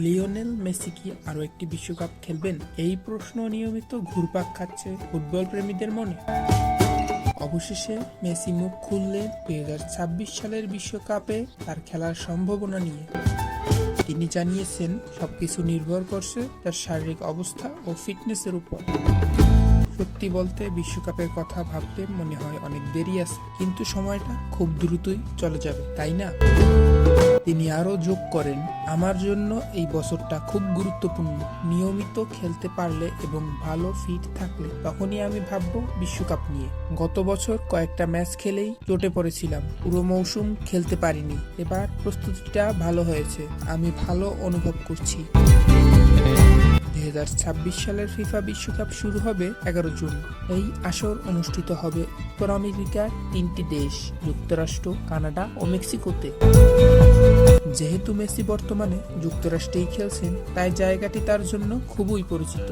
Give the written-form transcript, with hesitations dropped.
Lionel Messi কি আরো একটি বিশ্বকাপ খেলবেন? এই প্রশ্ন নিয়মিত ঘুরপাক খাচ্ছে ফুটবল প্রেমীদের মনে। অবশেষে মেসি মুখ খুললেন 2026 সালের বিশ্বকাপে তার খেলার সম্ভাবনা নিয়ে। তিনি জানিয়েছেন সবকিছু নির্ভর করছে তার শারীরিক অবস্থা ও ফিটনেসের উপর। সত্যি বলতে বিশ্বকাপের কথা ভাবতে মনে হয় অনেক দেরি আছে, কিন্তু সময়টা খুব দ্রুতই চলে যাবে, তাই না? তিনি আরো যোগ করেন, আমার জন্য এই বছরটা খুব গুরুত্বপূর্ণ। নিয়মিত খেলতে পারলে এবং ভালো ফিট থাকলে তখনই আমি ভাববো বিশ্বকাপ নিয়ে। গত বছর কয়েকটা ম্যাচ খেলেই চোটে পড়েছিলাম, পুরো মৌসুম খেলতে পারিনি। এবার প্রস্তুতিটা ভালো হয়েছে, আমি ভালো অনুভব করছি। 2026 সালের ফিফা বিশ্বকাপ শুরু হবে 11 জুন। এই আসর অনুষ্ঠিত হবে উত্তর আমেরিকার 3টি দেশ, যুক্তরাষ্ট্র, কানাডা ও মেক্সিকোতে। যেহেতু মেসি বর্তমানে যুক্তরাষ্ট্রেই খেলছেন, তাই জায়গাটি তার জন্য খুবই পরিচিত।